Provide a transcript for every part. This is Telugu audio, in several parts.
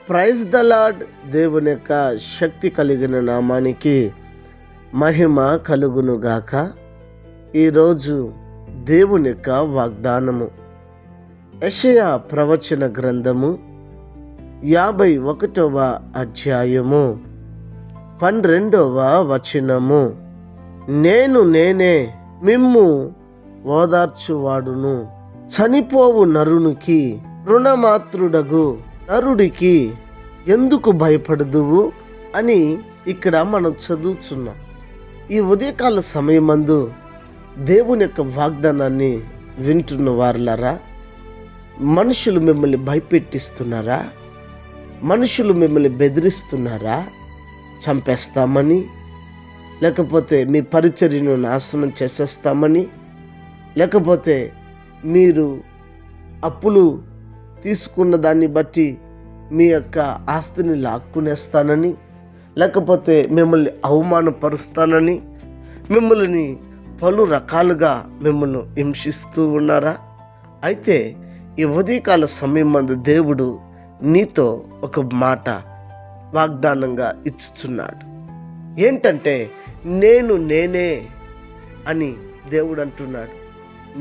Praise the lord. దేవుని యొక్క శక్తి కలిగిన నామానికి మహిమ కలుగును గాక. ఈరోజు దేవుని యొక్క వాగ్దానము యెషయా ప్రవచన గ్రంథము 51వ అధ్యాయము 12వ వచనము. నేనే మిమ్ము ఓదార్చువాడును, చనిపోవు నరునికి రుణమాత్రుడగు నరుడికి ఎందుకు భయపడదువు అని ఇక్కడ మనం చదువుతున్నాం. ఈ ఉదయకాల సమయమందు దేవుని యొక్క వాగ్దానాన్ని వింటున్న వారులారా, మనుషులు మిమ్మల్ని భయపెట్టిస్తున్నారా? మనుషులు మిమ్మల్ని బెదిరిస్తున్నారా? చంపేస్తామని, లేకపోతే మీ పరిచర్యను నాశనం చేసేస్తామని, లేకపోతే మీరు అప్పులు తీసుకున్న దాన్ని బట్టి మీ యొక్క ఆస్తిని లాక్కునేస్తానని, లేకపోతే మిమ్మల్ని అవమానపరుస్తానని, మిమ్మల్ని పలు రకాలుగా మిమ్మల్ని హింసిస్తూ ఉన్నారా? అయితే ఈ ఉదయకాల సమయం మందు దేవుడు నీతో ఒక మాట వాగ్దానంగా ఇచ్చుచున్నాడు. ఏంటంటే నేనే అని దేవుడు అంటున్నాడు.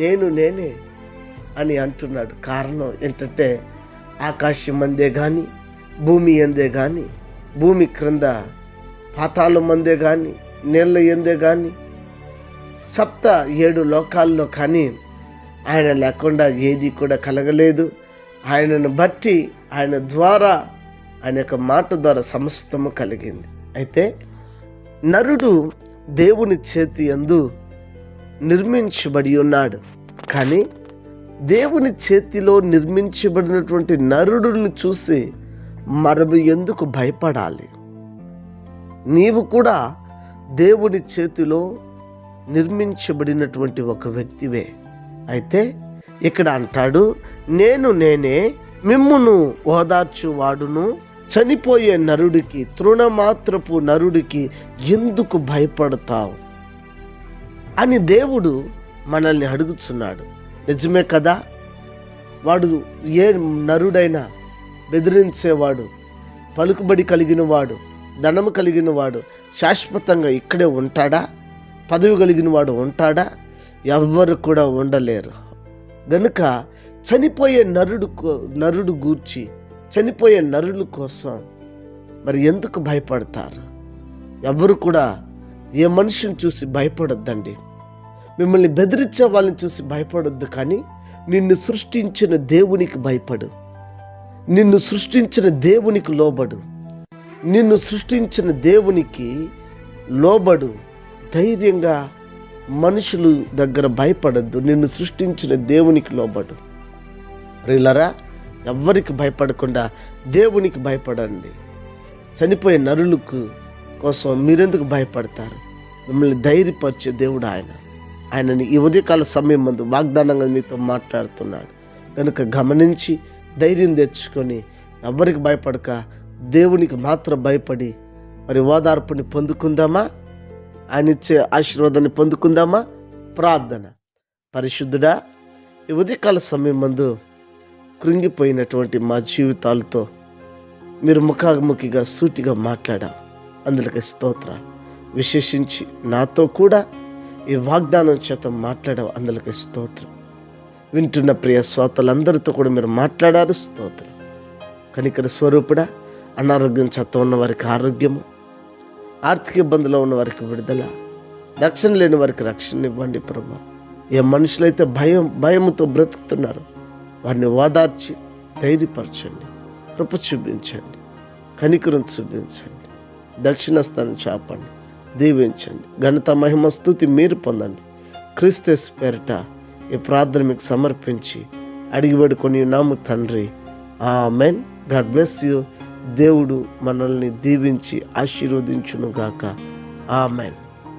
నేనే అని అంటున్నాడు. కారణం ఏంటంటే ఆకాశం అందే కానీ, భూమి ఎందే కానీ, భూమి క్రింద పాతాళం అందే కానీ, నీళ్ళ ఎందే కానీ, 7 లోకాల్లో కానీ ఆయన లేకుండా ఏది కూడా కలగలేదు. ఆయనను బట్టి, ఆయన ద్వారా, ఆయన యొక్క మాట ద్వారా సమస్తము కలిగింది. అయితే నరుడు దేవుని చేతి యందు నిర్మించబడి ఉన్నాడు. కానీ దేవుని చేతిలో నిర్మించబడినటువంటి నరుడిని చూసి మనము ఎందుకు భయపడాలి? నీవు కూడా దేవుని చేతిలో నిర్మించబడినటువంటి ఒక వ్యక్తివే. అయితే ఇక్కడ అంటాడు, నేనే మిమ్మును ఓదార్చువాడును, చనిపోయే నరుడికి, తృణమాత్రపు నరుడికి ఎందుకు భయపడతావు అని దేవుడు మనల్ని అడుగుతున్నాడు. నిజమే కదా? వాడు ఏ నరుడైనా బెదిరించేవాడు, పలుకుబడి కలిగిన వాడు, ధనము కలిగిన వాడు శాశ్వతంగా ఇక్కడే ఉంటాడా? పదవి కలిగిన వాడు ఉంటాడా? ఎవ్వరు కూడా ఉండలేరు. గనుక చనిపోయే నరుడు గూర్చి, చనిపోయే నరుల కోసం మరి ఎందుకు భయపడతారు? ఎవరు కూడా ఏ మనిషిని చూసి భయపడొద్దండి. మిమ్మల్ని బెదిరించే వాళ్ళని చూసి భయపడొద్దు. కానీ నిన్ను సృష్టించిన దేవునికి భయపడు. నిన్ను సృష్టించిన దేవునికి లోబడు. నిన్ను సృష్టించిన దేవునికి లోబడు. ధైర్యంగా మనుషులు దగ్గర భయపడద్దు. నిన్ను సృష్టించిన దేవునికి లోబడు. ప్రియులారా, ఎవ్వరికి భయపడకుండా దేవునికి భయపడండి. చనిపోయే నరులకు కోసం మీరెందుకు భయపడతారు? మిమ్మల్ని ధైర్యపరిచే దేవుడు ఆయనని ఈ ఉదయకాల సమయం ముందు వాగ్దానంగా నీతో మాట్లాడుతున్నాడు. కనుక గమనించి ధైర్యం తెచ్చుకొని ఎవ్వరికి భయపడక దేవునికి మాత్రం భయపడి మరి ఓదార్పుని పొందుకుందామా? ఆయన ఇచ్చే ఆశీర్వాదాన్ని పొందుకుందామా? ప్రార్థన. పరిశుద్ధుడా, ఈ ఉదయకాల సమయం ముందు కృంగిపోయినటువంటి మా జీవితాలతో మీరు ముఖాముఖిగా సూటిగా మాట్లాడావు. అందులోకి స్తోత్రాలు. విశేషించి నాతో కూడా ఈ వాగ్దానం చేత మాట్లాడావు. అందులోకి స్తోత్రం. వింటున్న ప్రియ శ్రోతలందరితో కూడా మీరు మాట్లాడారు. స్తోత్రం. కనికర స్వరూపుడా, అనారోగ్యం చేత ఉన్న వారికి ఆరోగ్యము, ఆర్థిక ఇబ్బందులో ఉన్న వారికి విడుదల, రక్షణ లేని వారికి రక్షణ ఇవ్వండి ప్రభా. ఏ మనుషులైతే భయముతో బ్రతుకుతున్నారు వారిని ఓదార్చి ధైర్యపరచండి, కృప చూపించండి, కనికరం చూపించండి, దక్షిణస్థానం చాపండి, దీవించండి. ఘనత మహిమ స్తుతి మీరు పొందండి. క్రీస్తు పేరిట ఈ ప్రార్థన మీకు సమర్పించి అడిగి వేడుకొని నాము తండ్రి, ఆమెన్. God bless you. దేవుడు మనల్ని దీవించి ఆశీర్వదించును గాక. ఆమెన్.